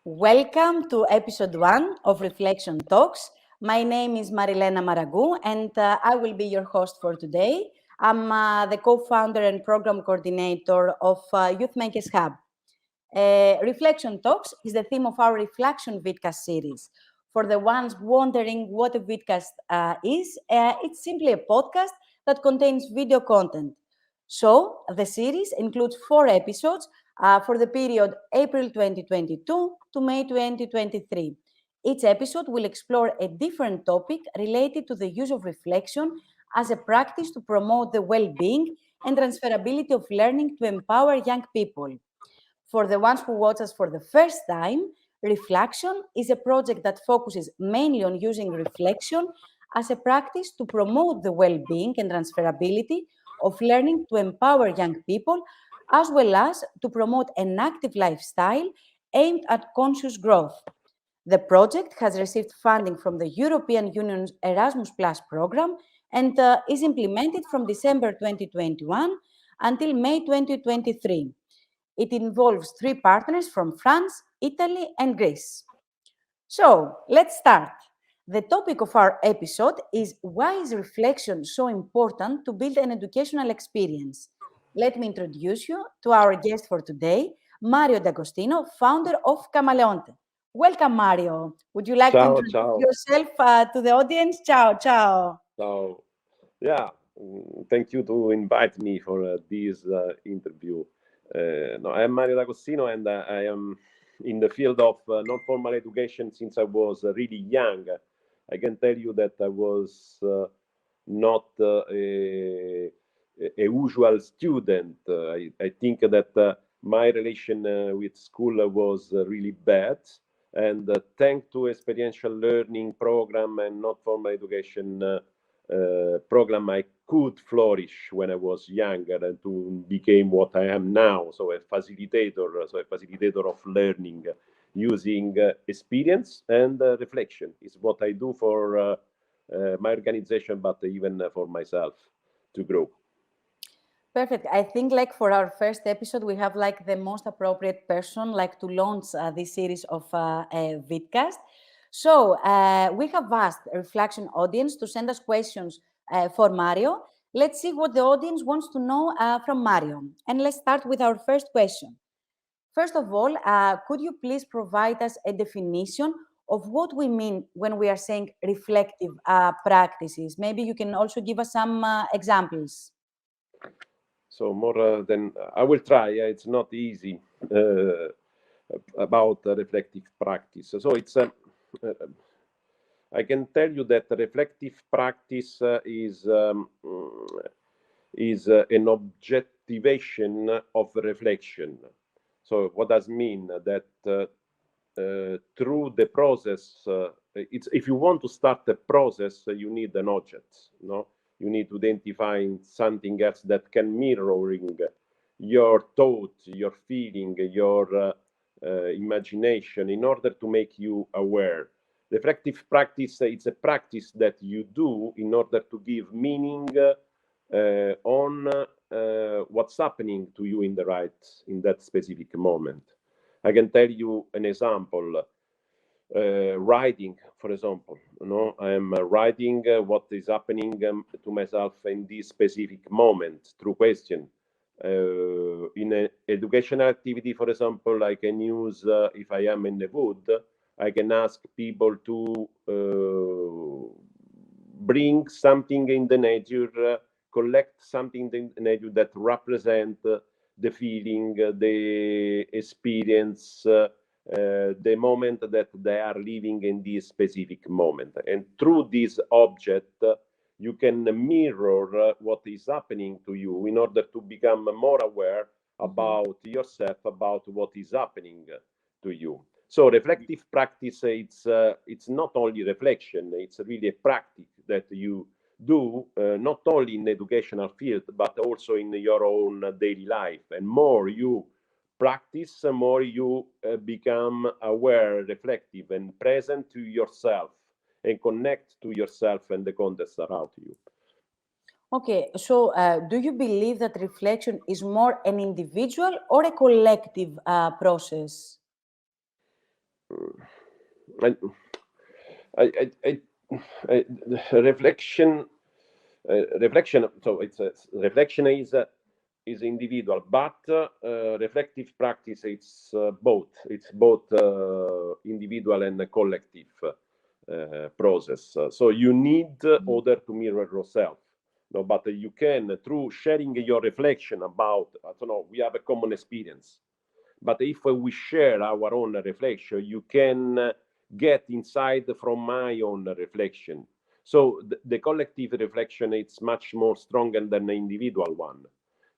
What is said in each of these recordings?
Welcome to episode 1 of Refl'Action Talks. My name is Marilena Maragkou and I will be your host for today. I'm the co-founder and program coordinator of Youthmakers Hub. Refl'Action Talks is the theme of our Refl'Action Vidcast Series. For the ones wondering what a vidcast is, it's simply a podcast that contains video content. So, the series includes 4 episodes for the period April 2022 to May 2023. Each episode will explore a different topic related to the use of reflection as a practice to promote the well-being and transferability of learning to empower young people. For the ones who watch us for the first time, Refl'Action is a project that focuses mainly on using reflection as a practice to promote the well-being and transferability of learning to empower young people, as well as to promote an active lifestyle aimed at conscious growth. The project has received funding from the European Union's Erasmus Plus program and is implemented from December 2021 until May 2023. It involves 3 partners from France, Italy, and Greece. So, let's start. The topic of our episode is why is reflection so important to build an educational experience? Let me introduce you to our guest for today, Mario Agostino, founder of Kamaleonte. Welcome, Mario. Would you like to Ciao, introduce ciao. yourself to the audience? Ciao, ciao. So, yeah, thank you to invite me for this interview. No, I am Mario Agostino, and I am in the field of non-formal education since I was really young. I can tell you that I was not a usual student. I think that my relation with school was really bad. And thanks to experiential learning program and not formal education program, I could flourish when I was younger and to become what I am now. So a facilitator of learning using experience and reflection is what I do for my organization, but even for myself to grow. Perfect. I think like for our first episode, we have like the most appropriate person like to launch this series of a vidcast. So we have asked a Refl'Action audience to send us questions for Mario. Let's see what the audience wants to know from Mario. And let's start with our first question. First of all, could you please provide us a definition of what we mean when we are saying reflective practices? Maybe you can also give us some examples. So more than I will try. It's not easy about reflective practice. So it's I can tell you that reflective practice is an objectivation of reflection. So what does mean that through the process, it's if you want to start a process, you need an object. No, you need to identify something else that can mirroring your thought, your feeling, your imagination in order to make you aware. Reflective practice, it's a practice that you do in order to give meaning on what's happening to you in that specific moment. I can tell you an example. Writing, for example, I am writing what is happening to myself in this specific moment through question. In an educational activity, for example, I can use if I am in the wood, I can ask people to bring something in the nature, collect something in the nature that represent the feeling, the experience, the moment that they are living in this specific moment. And through this object, you can mirror what is happening to you in order to become more aware about yourself, about what is happening to you. So reflective practice, it's not only reflection, it's really a practice that you do not only in the educational field, but also in your own daily life. And more you practice, more you become aware, reflective, and present to yourself and connect to yourself and the context around you. Okay, so do you believe that reflection is more an individual or a collective process? Reflection. So it's reflection is individual, but reflective practice it's both. It's both individual and collective process. So you need other to mirror yourself. No, but you can through sharing your reflection about. I don't know. We have a common experience, but if we share our own reflection, you can get inside from my own reflection. So the collective reflection it's much more stronger than the individual one,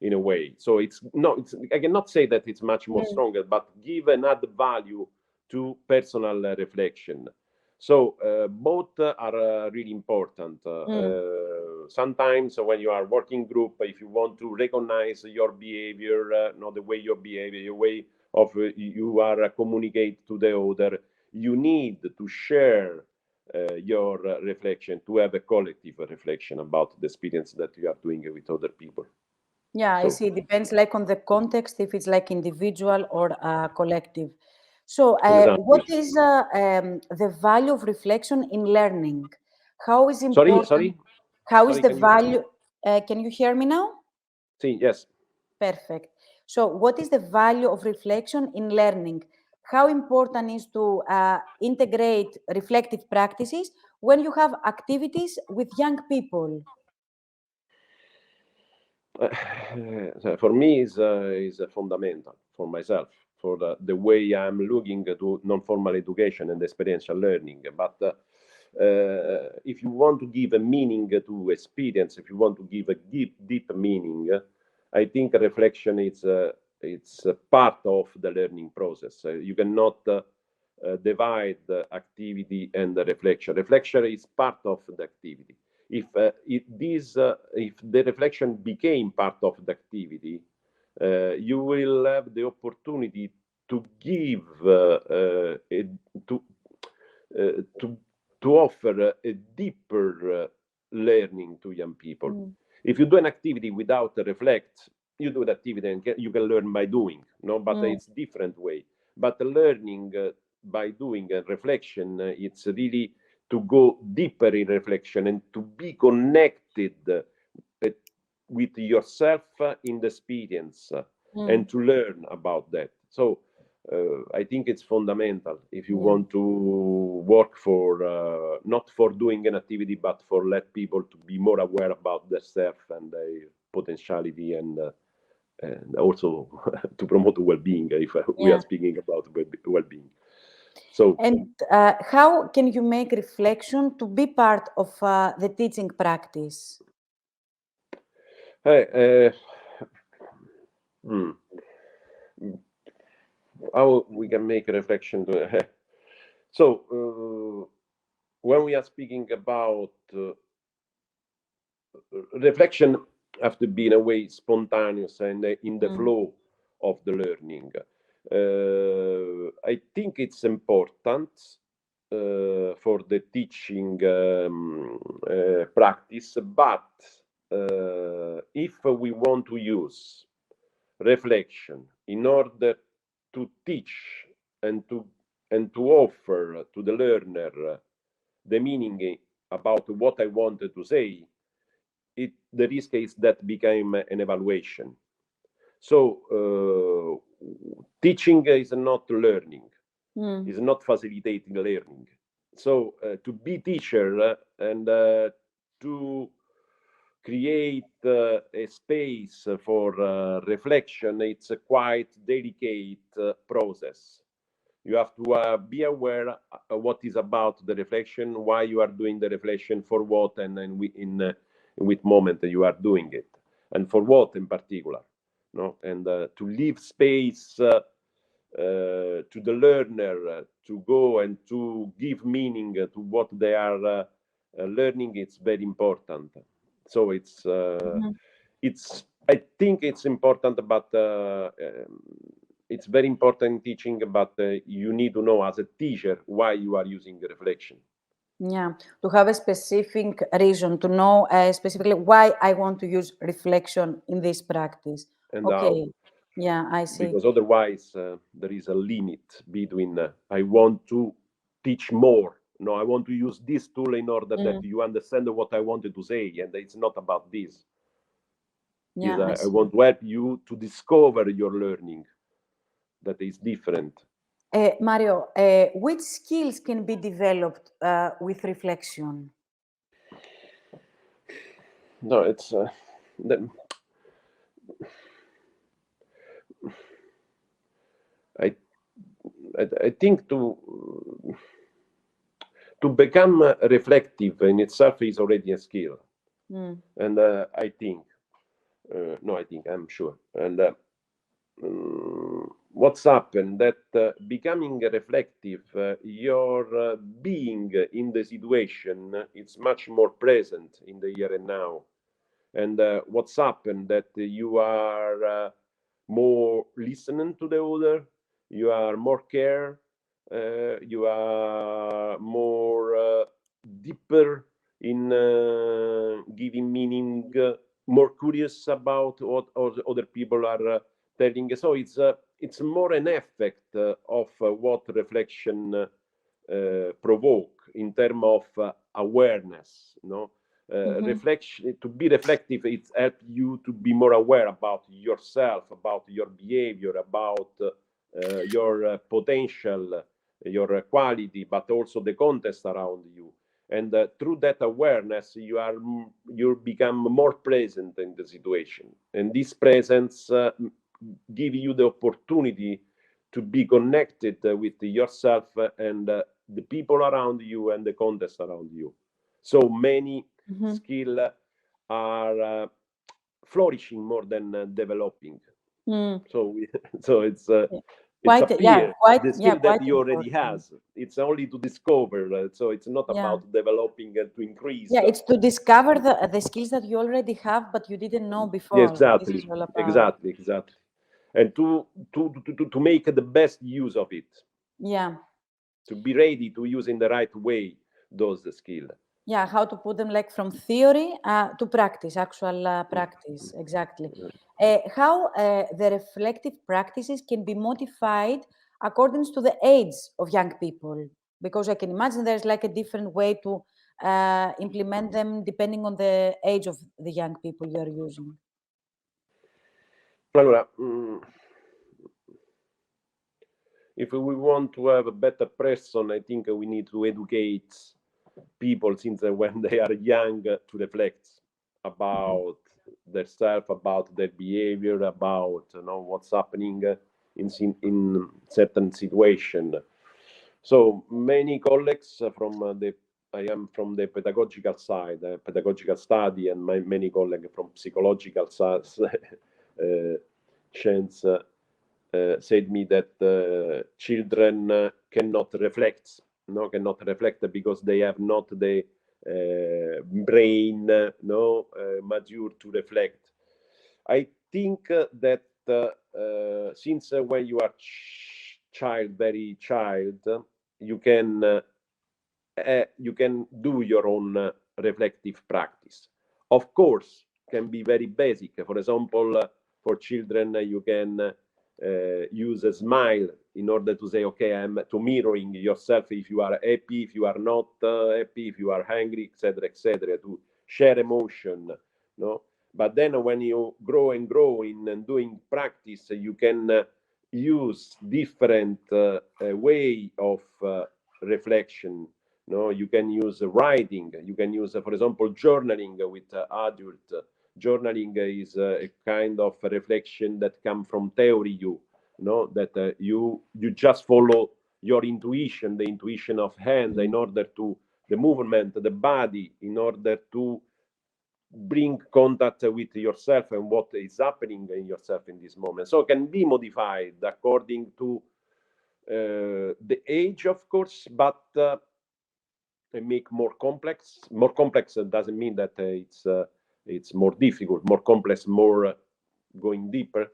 in a way. So it's not. I cannot say that it's much more stronger, but give an add value to personal reflection. So both are really important. Sometimes when you are working group, if you want to recognize your behavior, the way your behavior, your way of you are communicate to the other, you need to share your reflection, to have a collective reflection about the experience that you are doing with other people. Yeah, I see. It depends like on the context, if it's like individual or collective. So Exactly. what is the value of reflection in learning? How is important? Sorry. How is Sorry, the can you- value? Can you hear me now? Yes. Perfect. So what is the value of reflection in learning? How important is to integrate reflective practices when you have activities with young people? So for me is fundamental for myself, for the way I'm looking to non-formal education and experiential learning. But if you want to give a meaning to experience, if you want to give a deep meaning, I think reflection is it's a part of the learning process. You cannot divide the activity and the reflection. Reflection is part of the activity. If the reflection became part of the activity, you will have the opportunity to give to offer a deeper learning to young people. If you do an activity without reflect, you do the activity and you can learn by doing, but it's different way. But learning by doing a reflection, it's really to go deeper in reflection and to be connected with yourself in the experience and to learn about that. So I think it's fundamental if you want to work for not for doing an activity, but for let people to be more aware about themselves and their potentiality and also to promote well-being if we are speaking about well-being. So, and how can you make reflection to be part of the teaching practice? How we can make a reflection to so when we are speaking about reflection have to be in a way spontaneous and in the flow of the learning. I think it's important for the teaching practice, but if we want to use reflection in order to teach and to offer to the learner the meaning about what I wanted to say, the risk is that became an evaluation. So teaching is not learning, is not facilitating learning. So to be teacher and to create a space for reflection, it's a quite delicate process. You have to be aware of what is about the reflection, why you are doing the reflection, for what, and then in which moment you are doing it, and for what in particular. And to leave space to the learner to go and to give meaning to what they are learning, it's very important. So it's I think it's important, but it's very important in teaching, but you need to know as a teacher why you are using reflection. Yeah, to have a specific reason, to know specifically why I want to use reflection in this practice. And okay. Yeah, I see. Because otherwise there is a limit between I want to teach more. No, I want to use this tool in order that you understand what I wanted to say, and it's not about this. Yeah, I want to help you to discover your learning that is different. Mario, which skills can be developed with reflection? No, it's I think to become reflective in itself is already a skill, and I think I'm sure, and what's happened that becoming reflective, your being in the situation, it's much more present in the here and now, and what's happened that you are more listening to the other, you are more care, you are more deeper in giving meaning, more curious about what other people are telling. So it's more an effect of what reflection provoke in terms of awareness. Reflection, to be reflective, it's help you to be more aware about yourself, about your behavior, about your potential, your quality, but also the context around you. And through that awareness, you become more present in the situation, and this presence give you the opportunity to be connected with yourself and the people around you and the context around you. So many skills are flourishing more than developing. So it's quite, appear the skill that quite you already important. has. It's only to discover. So it's not about developing and to increase. Yeah, it's to discover the skills that you already have, but you didn't know before. Yeah, exactly, This is all about. exactly. And to make the best use of it. Yeah. To be ready to use in the right way those skills. Yeah, how to put them like from theory to practice, actual practice, exactly. How the reflective practices can be modified according to the age of young people, because I can imagine there's like a different way to implement them depending on the age of the young people you're using. Allora, if we want to have a better person, I think we need to educate people since when they are young to reflect about themselves, about their behavior, about what's happening in certain situation. So many colleagues I am from the pedagogical side, pedagogical study, and many colleagues from psychological science said me that children cannot reflect, because they have not the brain mature to reflect. I think that since when you are very child, you can do your own reflective practice. Of course, can be very basic. For example, for children, you can use a smile in order to say, okay, I'm to mirroring yourself if you are happy, if you are not happy, if you are angry, etc., to share emotion. No, but then when you grow and grow in doing practice, you can use different way of reflection. No, you can use writing. You can use, for example, journaling with adult. Journaling is a kind of reflection that comes from theory. That you just follow your intuition, the intuition of hand, in order to the movement, the body, in order to bring contact with yourself and what is happening in yourself in this moment. So it can be modified according to the age, of course, but make more complex. More complex doesn't mean that it's more difficult. More complex, more going deeper.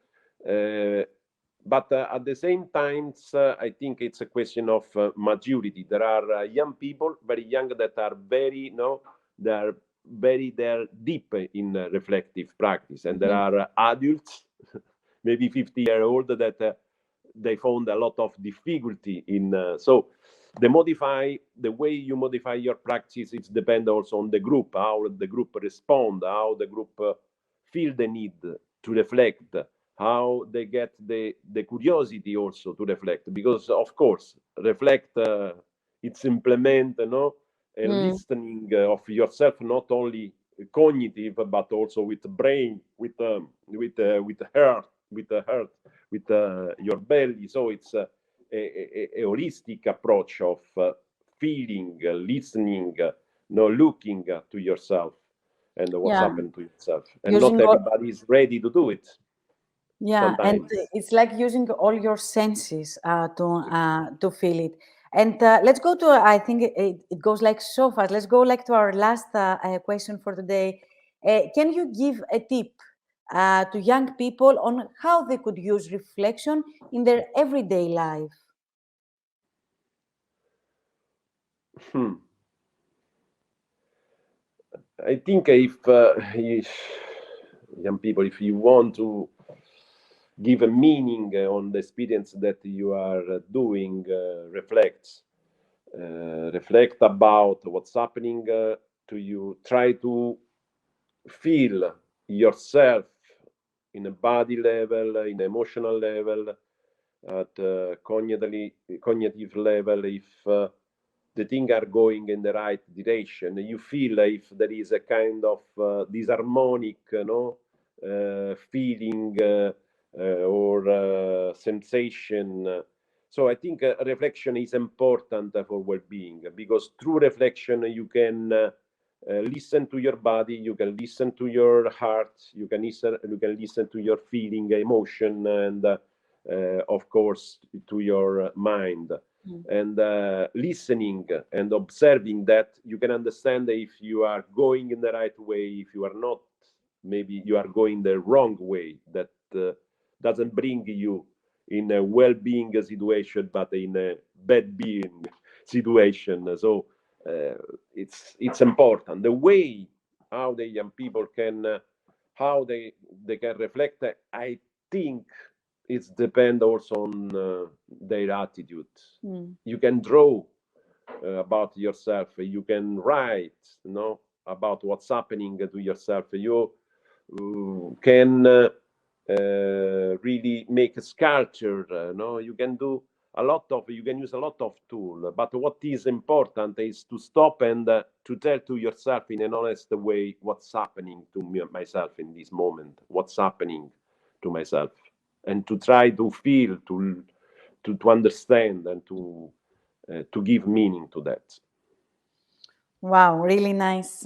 But at the same time, I think it's a question of maturity. There are young people, very young, that are they're deep in reflective practice, and there are adults maybe 50-year-old that they found a lot of difficulty in. So the way you modify your practice, it depends also on the group, how the group respond, how the group feel the need to reflect, how they get the curiosity also to reflect, because of course reflect it's implement a listening of yourself, not only cognitive but also with brain, with heart, with your belly. So it's a holistic approach of feeling, listening, looking to yourself and what's happened to yourself, and not everybody is ready to do it. Yeah, sometimes. And it's like using all your senses to feel it. And let's go to, I think it goes like so fast. Let's go like to our last question for today. Can you give a tip to young people on how they could use reflection in their everyday life? I think if young people, if you want to give a meaning on the experience that you are doing, reflect about what's happening to you. Try to feel yourself in a body level, in emotional level, at cognitive level. If the things are going in the right direction, you feel if there is a kind of disharmonic, feeling or sensation. So I think reflection is important for well-being, because through reflection you can listen to your body, you can listen to your heart, you can listen to your feeling, emotion, and of course to your mind. And listening and observing that, you can understand if you are going in the right way, if you are not, maybe you are going the wrong way, that doesn't bring you in a well-being situation but in a bad being situation. So it's important the way how the young people can how they can reflect. I think it depends also on their attitude. You can draw about yourself, you can write about what's happening to yourself, you can really make a sculpture, you can do you can use a lot of tools, but what is important is to stop and to tell to yourself in an honest way what's happening to myself in this moment, what's happening to myself, and to try to feel, to understand, and to give meaning to that. Wow, really nice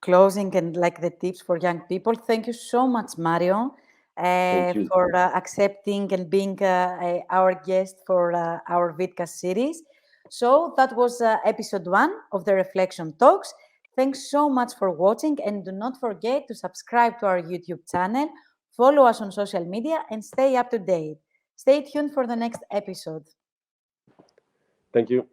closing and like the tips for young people. Thank you so much, Mario, for accepting and being our guest for our Vidcast series. So that was episode 1 of the Reflection Talks. Thanks so much for watching, and do not forget to subscribe to our YouTube channel, follow us on social media, and stay up to date. Stay tuned for the next episode. Thank you.